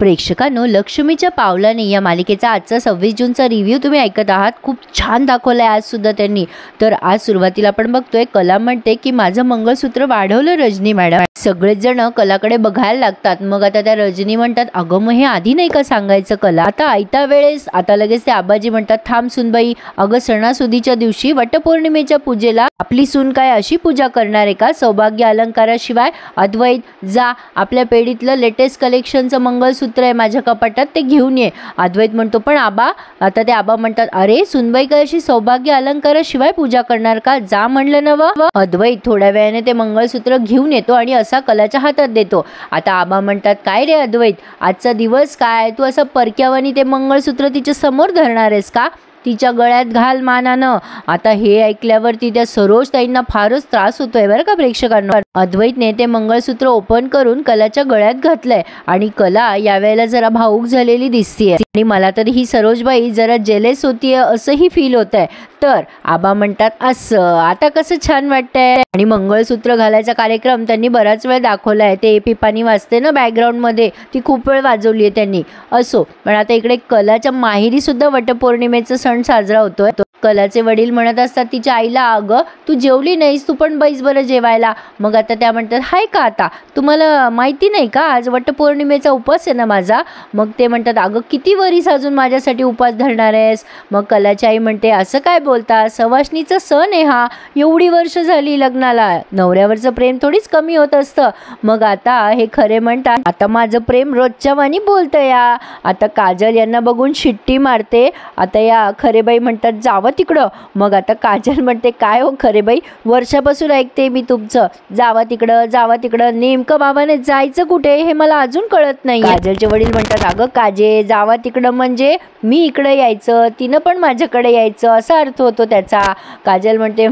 प्रेक्षकांनो, लक्ष्मीच्या पावलाने या मालिकेचा आजचा 26 जूनचा रिव्ह्यू तुम्ही ऐकत आहात। खूप छान दाखवलाय आज सुद्धा त्यांनी। तर आज सुरुवातीला आपण बघतोय कला म्हणते की माझं मंगळसूत्र वाढवलं रजनी मॅडम। सगळेच जण कलाकडे बघायला लागतात। मग आता त्या रजनी म्हणतात अगं मग हे आधी नाही का सांगायचं कला, आता आयत्या वेळेस आता लगेच ते आबाजी म्हणतात थांब सुनबाई, अगं सणासुदीच्या दिवशी वटपौर्णिमेच्या पूजेला आपली सून काय अशी पूजा करणार आहे का? सौभाग्य अलंकाराशिवाय अद्वैत जा आपल्या पेढीतलं लेटेस्ट कलेक्शनचं मंगळसूत्र आहे माझ्या कपाटात, ते घेऊन ये। अद्वैत म्हणतो पण आबा, आता ते आबा म्हणतात अरे सुनबाई काय अशी सौभाग्य अलंकाराशिवाय पूजा करणार का? जा म्हणलं ना व। अद्वैत थोड्या वेळाने ते मंगळसूत्र घेऊन येतो आणि असा कलाच्या हातात देतो। आता आबा म्हणतात काय रे अद्वैत, आजचा दिवस काय तू असं परक्यावानी ते मंगळसूत्र तिच्या समोर धरणार आहेस का? तिच्या गळ्यात घाल मानानं। आता हे ऐकल्यावरती त्या सरोज ताईंना फारच त्रास होतोय बरं का प्रेक्षकांना। अद्वैतने ते मंगळसूत्र ओपन करून कलाच्या गळ्यात घातलंय आणि कला यावेळेला जरा भावूक झालेली दिसतीये आणि मला तर ही सरोजबाई जरा जेलेस होतीये असंही फील होतंय। तर आबा म्हणतात असं आता कसं छान वाटतंय। आणि मंगळसूत्र घालायचा कार्यक्रम त्यांनी बराच वेळ दाखवलाय। ते पिपाणी वाजते ना बॅकग्राऊंड मध्ये, ती खूप वेळ वाजवली आहे त्यांनी। असो, पण आता इकडे कलाच्या माहेरी सुद्धा वटपौर्णिमेचा सण साजरा होतोय। कलाचे वडील म्हणत असतात तिच्या आईला अगं तू जेवली नाहीस, तू पण बैस बरं जेवायला। मग आता त्या म्हणतात हाय का आता तुम्हाला माहिती नाही का आज वटपौर्णिमेचा उपवास आहे ना माझा? मग ते म्हणतात अगं किती वरीस अजून माझ्यासाठी उपवास धरणार आहेस? मग कलाची आई म्हणते असं काय बोलता, सवासणीचा सण आहे हा, एवढी वर्ष झाली लग्नाला, नवऱ्यावरचं प्रेम थोडीच कमी होत असतं। मग आता हे खरे म्हणतात आता माझं प्रेम रोजच्या वाणी बोलतं या। आता काजल यांना बघून शिट्टी मारते। आता या खरेबाई म्हणतात जावं तिकडं। मग आता काजल म्हणते काय हो खरेबाई, वर्षापासून ऐकते मी तुमचं, जावा तिकडं जावा तिकडं, नेमकं बाबाने जायचं कुठे हे मला अजून कळत नाही। काजलचे वडील म्हणतात अगं काजे जावा तिकडं म्हणजे मी इकडे यायचं, तिनं पण माझ्याकडे यायचं असा अर्थ होतो त्याचा। काजल म्हणते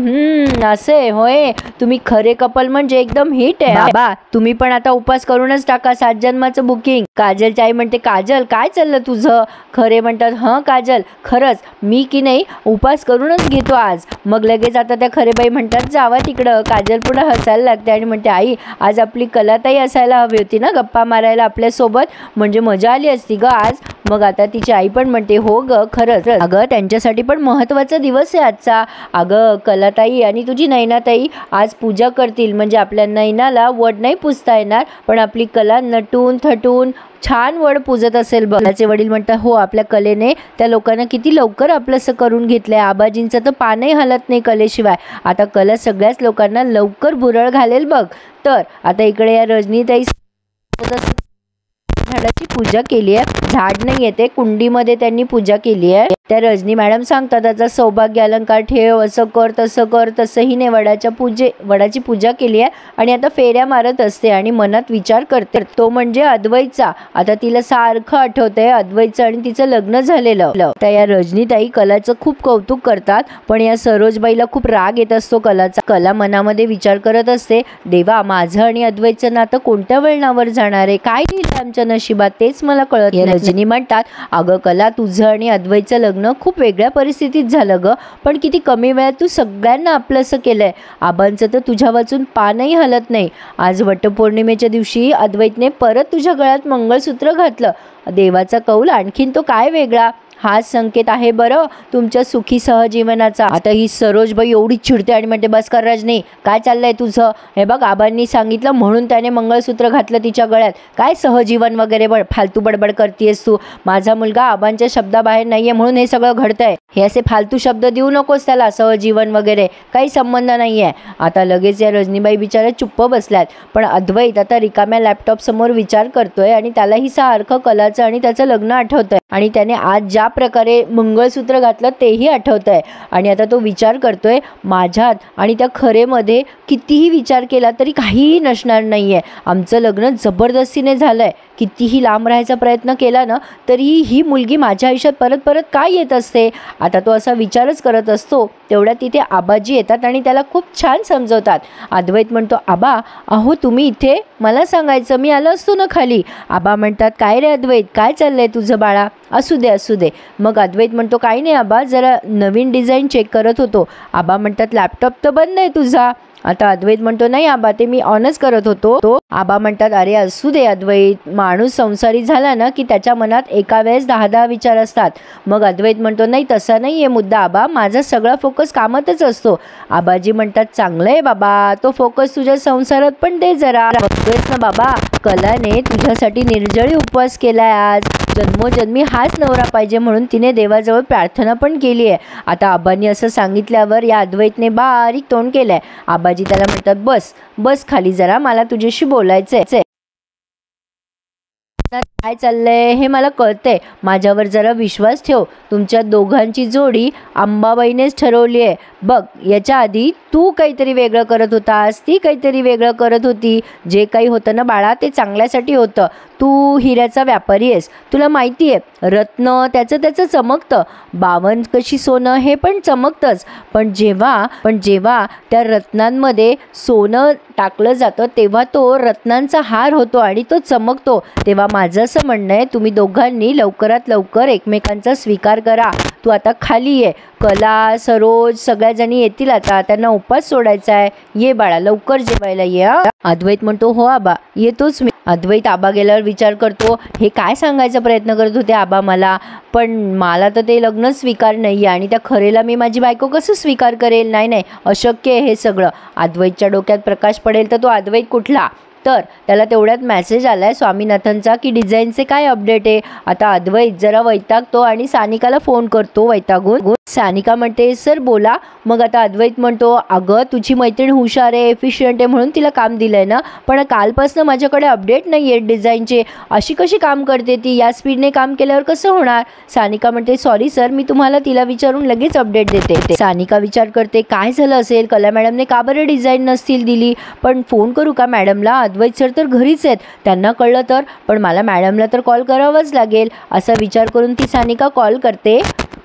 असे होय, तुम्ही खरे कपल म्हणजे एकदम हिट आहे बाबा, तुम्ही पण आता उपास करूनच टाका 7 जन्माचं बुकिंग। काजलची आई म्हणते काजल काय चाललं तुझं? खरे म्हणतात हं काजल खरंच मी की नाही उपास करूनच घेतो आज। मग लगेच आता त्या खरेबाई म्हणतात जावा तिकडं। काजल पुढे हसायला लागते आणि म्हणते आई आज आपली कलाताई असायला हवी होती ना गप्पा मारायला आपल्यासोबत, म्हणजे मजा आली असती ग आज। मग आता तिची आई पण म्हणते हो ग खरंच, अगं त्यांच्यासाठी पण महत्त्वाचा दिवस आहे आजचा। अगं कलाताई आणि तुझी नैनाताई आज पूजा करतील, म्हणजे आपल्या नैनाला वड नाही पुजता येणार पण आपली कला नटून थटून छान वड पूजत असेल। कलाचे वडील म्हणतात हो आपल्या कलेने त्या लोकांना किती लवकर आपलंसं करून घेतलंय, आबाजींचं तर पानही हलत नाही कलेशिवाय। आता कला सगळ्याच लोकांना लवकर भुरळ घालेल बघ। तर आता इकडे या रजनीताई झाडाची पूजा केली आहे, झाड नाही येते कुंडीमध्ये त्यांनी पूजा केली आहे। त्या रजनी मॅडम सांगतात त्याचा सौभाग्य अलंकार ठेव, असं कर तसं कर, तसंही नाही वडाची पूजा केली आहे आणि आता फेऱ्या मारत असते आणि मनात विचार करते तो म्हणजे अद्वैतचा। आता तिला सारखं आठवतंय अद्वैतचं आणि तिचं लग्न झालेलं। त्या या रजनीताई कलाचं खूप कौतुक करतात, पण या सरोजबाईला खूप राग येत असतो कलाचा। कला मनामध्ये विचार करत असते देवा माझं आणि अद्वैतचं नातं कोणत्या वळणावर जाणार आहे, काय लिहिलं आमच्या नशिबात तेच मला कळत नाही। रजनी म्हणतात अगं कला तुझं आणि अद्वैतचं लग्न खूप वेगळ्या परिस्थितीत झालं ग, पण किती कमी वेळात तू सगळ्यांना आपलंसं केलंय। आबांचं तर तुझ्या वाचून पानही हलत नाही। आज वटपौर्णिमेच्या दिवशी अद्वैतने परत तुझ्या गळ्यात मंगळसूत्र घातलं, देवाचा कौल आणखीन तो काय वेगळा, हाच संकेत आहे बरं तुमच्या सुखी सहजीवनाचा। आता ही सरोजबाई एवढी चिडते आणि म्हणते बस कर रजनी, काय चाललंय तुझं? हे बघ आबांनी सांगितलं म्हणून त्याने मंगळसूत्र घातलं तिच्या गळ्यात, काय सहजीवन वगैरे फालतू बडबड करतेस तू? माझा मुलगा आबांच्या शब्दाबाहेर नाहीये म्हणून हे सगळं घडतंय, हे असे फालतू शब्द देऊ नकोस त्याला, सहजीवन वगैरे काही संबंध नाहीये। आता लगेच या रजनीबाई बिचाऱ्या चुप्प बसल्यात, पण अद्वैत आता रिकाम्या लॅपटॉप समोर विचार करतोय आणि त्यालाही सारखं कलाचं आणि त्याचं लग्न आठवतंय आणि त्याने आज ज्या प्रकारे मंगळसूत्र घातलं तेही आठवतंय। आणि आता तो विचार करतोय माझ्यात आणि त्या खरेमध्ये कितीही विचार केला तरी काहीही नसणार नाहीये, आमचं लग्न जबरदस्तीने झालंय, कितीही लांब राहायचा प्रयत्न केला ना तरी ही मुलगी माझ्या आयुष्यात परत परत काय येत असते। आता तो असा विचारच करत असतो, तेवढ्यात तिथे आबाजी येतात आणि त्याला खूप छान समजवतात। अद्वैत म्हणतो आबा अहो तुम्ही इथे, मला सांगायचं मी आलो असतो ना खाली। आबा म्हणतात काय रे अद्वैत काय चाललंय तुझं बाळा? असू दे असू दे। मग अद्वैत म्हणतो काही नाही आबा जरा नवीन डिझाईन चेक करत होतो। आबा म्हणतात लॅपटॉप तर बंद आहे तुझा। आता अद्वैत म्हणतो नाही आबा, ते मी ऑनच करत होतो. तो आबा म्हणतात अरे असू दे अद्वैत, माणूस संसारी झाला ना की त्याच्या मनात एका वेळेस 10 विचार असतात. मग अद्वैत म्हणतो नाही तसा नाही आहे मुद्दा आबा, माझा सगळा फोकस कामातच असतो. आबाजी म्हणतात चांगलं आहे बाबा, तो फोकस तुझ्या संसारात पण दे जरा. बघतोयस ना बाबा, कलाने तुझ्यासाठी निर्जळी उपवास केलाय आज. जन्मोजन्मी हाच नवरा पाहिजे म्हणून तिने देवाजवळ प्रार्थना पण केली आहे. आता आबांनी असं सांगितल्यावर या अद्वैतने बारीक तोंड केलंय. आबाजी त्याला म्हणतात बस बस खाली जरा, मला तुझ्याशी बोलायचंय. काय चाललंय हे मला कळतंय, माझ्यावर जरा विश्वास ठेव. तुमच्या दोघांची जोडी अंबाबाईनेच ठरवली आहे. बघ याच्या आधी तू काहीतरी वेगळं करत होतास, ती काहीतरी वेगळं करत होती. जे काही होतं ना बाळा ते चांगल्यासाठी होतं. तू हिऱ्याचा व्यापारी आहेस, तुला माहिती आहे रत्न त्याचं चमकतं, 52 कशी सोनं हे पण चमकतंच. पण जेव्हा त्या रत्नांमध्ये सोनं टाकलं जातं तेव्हा तो रत्नांचा हार होतो आणि तो चमकतो. तेव्हा माझं असं म्हणणं आहे तुम्ही दोघांनी लवकरात लवकर एकमेकांचा स्वीकार करा. तू आता खाली ये, कला सरोज सगळ्या जणी येतील, आता त्यांना उपास सोडायचा आहे. ये बाळा लवकर जेवायला ये. अद्वैत म्हणतो हो आबा येतोच मी. अद्वैत आबा गेल्यावर विचार करतो हे काय सांगायचा प्रयत्न करत होते आबा मला, पण मला तर ते लग्न स्वीकार नाही आहे आणि त्या खरेला मी माझी बायको कसं स्वीकार करेल. नाही अशक्य आहे हे सगळं. अद्वैतच्या डोक्यात प्रकाश पडेल तर तो अद्वैत कुठला, तर त्याला तेवढ्यात मेसेज आलाय स्वामीनाथनचा की डिझाईनचे काय अपडेट आहे. आता अद्वैत जरा वैतागतो आणि सानिकाला फोन करतो वैतागून. सानिका म्हणते सर बोला. मग आता अद्वैत म्हणतो अगं तुझी मैत्रीण हुशार आहे, एफिशियंट आहे म्हणून तिला काम दिलंय ना, पण कालपासून माझ्याकडे अपडेट नाही आहेत डिझाईनचे. अशी कशी काम करते ती, या स्पीडने काम केल्यावर कसं होणार. सानिका म्हणते सॉरी सर, मी तुम्हाला तिला विचारून लगेच अपडेट देते. सानिका विचार करते काय झालं असेल, कला मॅडमने का बरं डिझाईन नसतील दिली. पण फोन करू का मॅडमला, अद्वैत सर तर घरीच आहेत, त्यांना कळलं तर, पण मला मॅडमला तर कॉल करावाच लागेल. असा विचार करून ती सानिका कॉल करते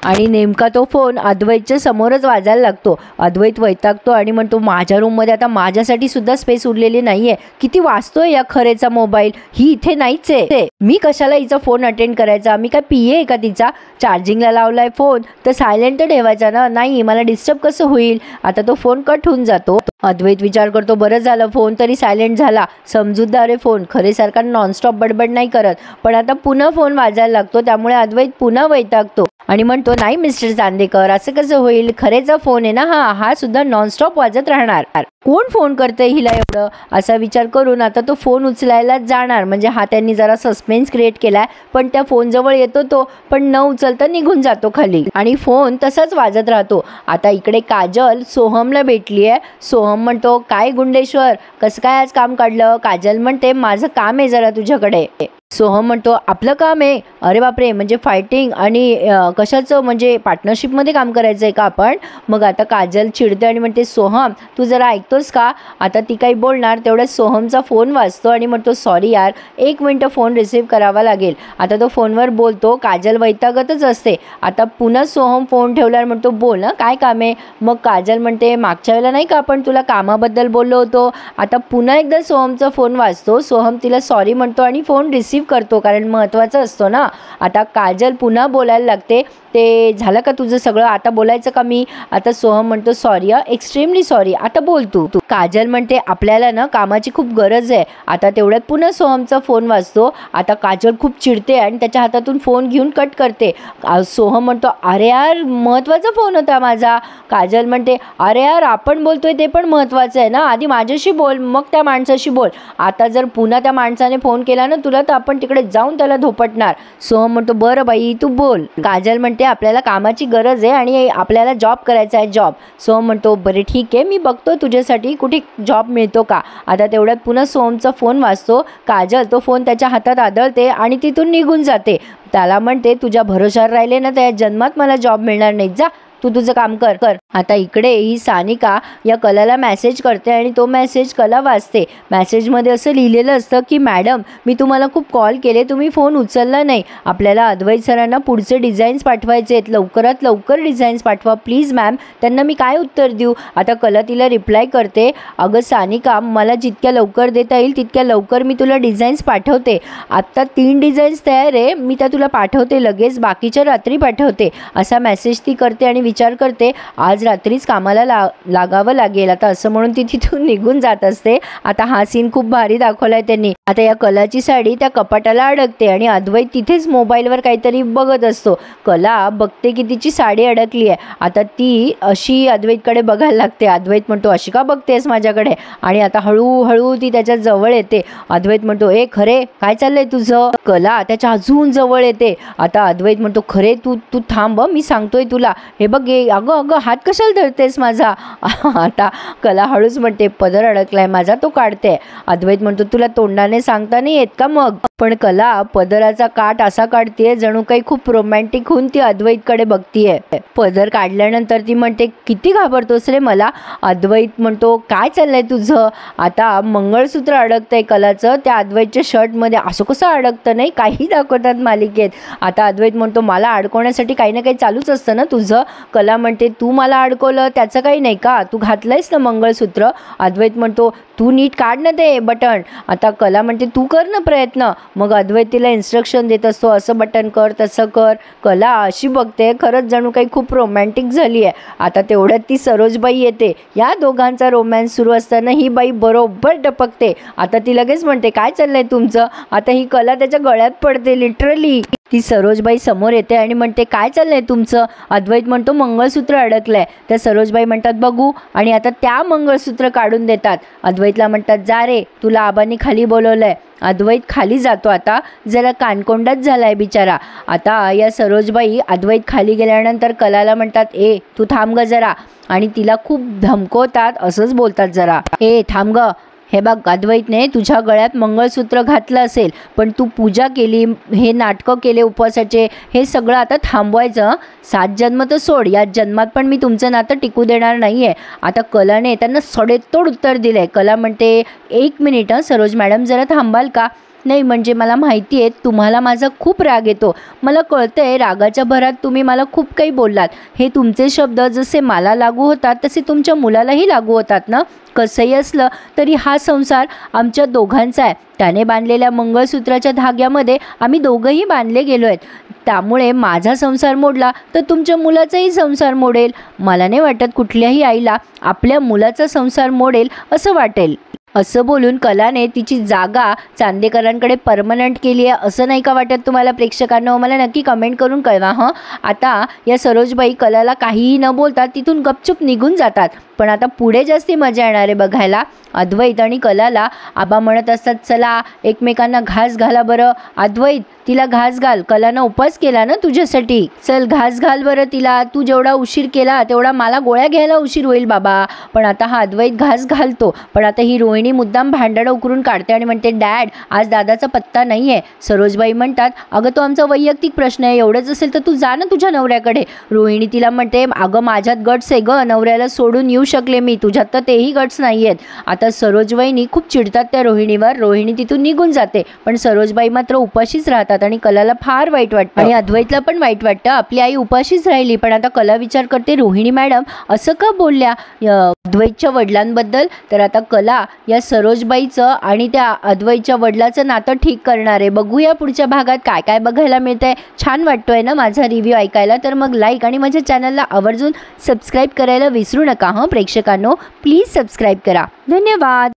आणि नेमका तो फोन अद्वैतच्या समोरच वाजायला लागतो. अद्वैत वैतागतो आणि म्हणतो माझ्या रूममध्ये आता माझ्यासाठी सुद्धा स्पेस उरलेली नाहीये. किती वाजतोय या खरेचा मोबाईल, ही इथे नाहीच आहे. मी कशाला हिचा फोन अटेंड करायचा, मी काय पिये आहे का तिचा. चार्जिंगला लावलाय फोन तर सायलेंट ठेवायचा ना, नाही मला डिस्टर्ब कसं होईल. आता तो फोन कट होऊन जातो. अद्वैत विचार करतो बरं झालं फोन तरी सायलेंट झाला, समजूतदार आहे फोन, खरेसारखा नॉनस्टॉप बडबड नाही करत. पण आता पुन्हा फोन वाजायला लागतो, त्यामुळे अद्वैत पुन्हा वैतागतो आणि म्हणतो नाही मिस्टर चांदेकर असं कसं होईल, खरेचा फोन आहे ना हा सुद्धा नॉनस्टॉप वाजत राहणार. कोण फोन करतंय हिला एवढं, असा विचार करून आता तो फोन उचलायला जाणार. म्हणजे हा त्यांनी जरा सस्पेन्स क्रिएट केलाय, पण त्या फोन जवळ येतो तो, पण न उचलता निघून जातो खाली आणि फोन तसाच वाजत राहतो. आता इकडे काजल सोहमला भेटली आहे. सोहम म्हणतो काय गुंडेश्वर कसं काय आज काम काढलं. काजल म्हणते माझं काम आहे जरा तुझ्याकडे. सोहम म्हणतो आपलं काम आहे, अरे बापरे म्हणजे फायटिंग आणि कशाचं म्हणजे पार्टनरशिपमध्ये काम करायचं आहे का आपण. मग आता काजल चिडते आणि म्हणते सोहम तू जरा ऐकतोस का. आता ती काही बोलणार तेवढ्यात सोहमचा फोन वाजतो आणि म्हणतो सॉरी यार 1 मिनटं फोन रिसीव्ह करावा लागेल. आता तो फोनवर बोलतो. काजल वैतागतच असते. आता पुन्हा सोहम फोन ठेवल्यावर म्हणतो बोल ना काय काम आहे. मग काजल म्हणते मागच्या वेळेला नाही का आपण तुला कामाबद्दल बोललो होतो. आता पुन्हा एकदा सोहमचा फोन वाजतो. सोहम तिला सॉरी म्हणतो आणि फोन रिसीव्ह करतो कारण महत्त्वाचं असतो ना. आता काजल पुन्हा बोलायला लागते ते झालं का तुझं सगळं, आता बोलायचं का मी. आता सोहम म्हणतो सॉरी एक्स्ट्रीमली सॉरी, आता बोल तू. काजल म्हणते आपल्याला ना कामाची खूप गरज आहे. आता तेवढ्यात पुन्हा सोहमचा फोन वाजतो. आता काजल खूप चिडते आणि त्याच्या हातातून फोन घेऊन कट करते. सोहम म्हणतो अरे यार महत्त्वाचा फोन होता माझा. काजल म्हणते अरे यार आपण बोलतोय ते पण महत्त्वाचं आहे ना, आधी माझ्याशी बोल मग त्या माणसाशी बोल. आता जर पुन्हा त्या माणसाने फोन केला ना तुला तर आपण तिकडे जाऊन त्याला धोपटणार. सोहम म्हणतो बरं बाई तू बोल. काजल म्हणते आपल्याला कामाची गरज आहे आणि आपल्याला जॉब करायचा आहे जॉब. सोहम म्हणतो बरे ठीक आहे मी बघतो तुझ्यासाठी कुठे जॉब मिळतो का. आता तेवढ्यात पुन्हा सोहमचा फोन वाजतो. काजल तो फोन त्याच्या हातात आदळते आणि तिथून निघून जाते. त्याला म्हणते तुझ्या भरोशावर राहिले ना त्या जन्मात मला जॉब मिळणार नाही, जा तू तुझं काम कर. आता इकडे ही सानिका या कलाला मेसेज करते आणि तो मेसेज कला वाचते. मेसेजमध्ये असं लिहिलेलं असतं की मॅडम मी तुम्हाला खूप कॉल केले तुम्ही फोन उचलला नाही. आपल्याला अद्वैत सरांना पुढचे डिझाईन्स पाठवायचे आहेत, लवकरात लवकर डिझाईन्स पाठवा प्लीज मॅम. त्यांना मी काय उत्तर देऊ. आता कला तिला रिप्लाय करते अगं सानिका मला जितक्या लवकर देता येईल तितक्या लवकर मी तुला डिझाईन्स पाठवते. आत्ता 3 डिझाईन्स तयार आहे, मी त्या तुला पाठवते लगेच, बाकीच्या रात्री पाठवते. असा मेसेज ती करते आणि विचार करते आज आज रात्रीच कामाला लागावं लागेल आता असं म्हणून ती तिथून निघून जात असते. आता हा सीन खूप भारी दाखवलाय त्यांनी. आता या कलाची साडी त्या कपाटाला अडकते आणि अद्वैत तिथेच मोबाईलवर काहीतरी बघत असतो. कला बघते की तिची साडी अडकली आहे. आता ती अशी अद्वैतकडे बघायला लागते. अद्वैत म्हणतो अशी का बघतेस माझ्याकडे, आणि आता हळूहळू ती त्याच्या जवळ येते. अद्वैत म्हणतो ए खरे काय चाललंय तुझं. कला त्याच्या अजून जवळ येते. आता अद्वैत म्हणतो खरे तू थांब, मी सांगतोय तुला, हे बघ अगं अगं हात कशाला धरतेस माझा. आता कला हळूच म्हणते पदर अडकलाय माझा, तो काढते. अद्वैत म्हणतो तुला तोंडाने सांगता नाही येत का मग. पण कला पदराचा काठ असा काढतीये जणू काही खूप रोमॅन्टिक होऊन ती अद्वैतकडे बघतीये. पदर काढल्यानंतर ती म्हणते किती घाबरतोस रे मला. अद्वैत म्हणतो काय चाललंय तुझं. आता मंगळसूत्र अडकतंय कलाचं त्या अद्वैतच्या शर्टमध्ये. असं कसं अडकतं, नाही काही दाखवतात मालिकेत. आता अद्वैत म्हणतो मला अडकवण्यासाठी काही ना काही चालूच असतं ना तुझं. कला म्हणते तू मला अडकवलं त्याचं काही नाही का, तू घातलंयस ना मंगळसूत्र. अद्वैत म्हणतो तू नीट काढ ना ते बटन. आता कला म्हणते तू कर ना प्रयत्न. मग अद्वैत तिला इन्स्ट्रक्शन देत असतो, असं बटन कर तसं कर. कला अशी बघते खरंच जणू काही खूप रोमॅन्टिक झाली आहे. आता तेवढ्यात ती सरोजबाई येते. या दोघांचा रोमॅन्स सुरू असताना ही बाई बरोबर टपकते. आता ती लगेच म्हणते काय चाललंय तुमचं. आता ही कला त्याच्या गळ्यात पडते लिटरली. ती सरोजबाई समोर येते आणि म्हणते काय चाललंय तुमचं. अद्वैत म्हणतो मंगळसूत्र अडकलंय. त्या सरोजबाई म्हणतात बघू, आणि आता त्या मंगळसूत्र काढून देतात. अद्वैतला म्हणतात जा रे तुला आबांनी खाली बोलवलंय. अद्वैत खाली जातो. आता जरा कानकोंडाच झालाय बिचारा. आता या सरोजबाई अद्वैत खाली गेल्यानंतर कलाला म्हणतात ए तू थांब ग जरा, आणि तिला खूप धमकवतात. असंच बोलतात जरा ए थांब ग, हे बघ अद्वैतने तुझ्या गळ्यात मंगळसूत्र घातलं असेल पण तू पूजा केली, हे नाटकं केले उपवासाचे, हे सगळं आता थांबवायचं. 7 जन्म तर सोड, या जन्मात पण मी तुमचं नातं टिकू देणार नाही आहे. आता कलाने त्यांना सडेतोड उत्तर दिलं आहे. कला म्हणते 1 मिनिट सरोज मॅडम जरा थांबाल का. नाही म्हणजे मला माहिती आहे तुम्हाला माझा खूप राग येतो. मला कळतं आहे रागाच्या भरात तुम्ही मला खूप काही बोललात. हे तुमचे शब्द जसे मला लागू होतात तसे तुमच्या मुलालाही लागू होतात ना. कसंही असलं तरी हा संसार आमच्या दोघांचा आहे. त्याने बांधलेल्या मंगळसूत्राच्या धाग्यामध्ये आम्ही दोघंही बांधले गेलो आहेत. त्यामुळे माझा संसार मोडला तर तुमच्या मुलाचाही संसार मोडेल. मला नाही वाटत कुठल्याही आईला आपल्या मुलाचा संसार मोडेल असं वाटेल. असं बोलून कलाने तिची जागा चांदेकरांकडे परमनंट केली आहे असं नाही का वाटत तुम्हाला प्रेक्षकांना. मला नक्की कमेंट करून कळवा हं. आता या सरोजबाई कलाला काहीही न बोलता तिथून गपचूप निघून जातात. पण आता पुढे जास्ती मजा येणार आहे बघायला. अद्वैत आणि कलाला आबा म्हणत असतात चला एकमेकांना घास घाला बरं. अद्वैत तिला घास घाल, कलानं उपवास केला ना तुझ्यासाठी, चल घास घाल बरं तिला. तू जेवढा उशीर केला तेवढा मला गोळ्या घ्यायला उशीर होईल बाबा. पण आता हा अद्वैत घास घालतो. पण आता ही रोहिणी मुद्दाम भांडणं उकरून काढते आणि म्हणते डॅड आज दादाचा पत्ता नाही आहे. सरोजबाई म्हणतात अगं तो आमचा वैयक्तिक प्रश्न आहे, एवढंच असेल तर तू जा ना तुझ्या नवऱ्याकडे. रोहिणी तिला म्हणते अगं माझ्यात गट्स आहे ग, नवऱ्याला सोडून येऊ शकले मी, तुझ्यात तर तेही गट्स नाही आहेत. आता सरोजबाईंनी खूप चिडतात त्या रोहिणीवर. रोहिणी तिथून निघून जाते पण सरोजबाई मात्र उपाशीच राहतात आणि कलाला फार वाईट वाटतं आणि अद्वैतला पण वाईट वाटतं. आपली आई उपाशीच राहिली. पण आता कला विचार करते रोहिणी मॅडम असं का बोलल्या अद्वैतच्या वडिलांबद्दल. तर आता कला या सरोजबाईचं आणि त्या अद्वैतच्या वडिलाचं नातं ठीक करणार आहे. बघूया पुढच्या भागात काय काय बघायला मिळतंय. छान वाटतोय ना माझा रिव्ह्यू ऐकायला, तर मग लाईक आणि माझ्या चॅनलला आवर्जून सबस्क्राईब करायला विसरू नका हं प्रेक्षकांनो. प्लीज सबस्क्राईब करा. धन्यवाद.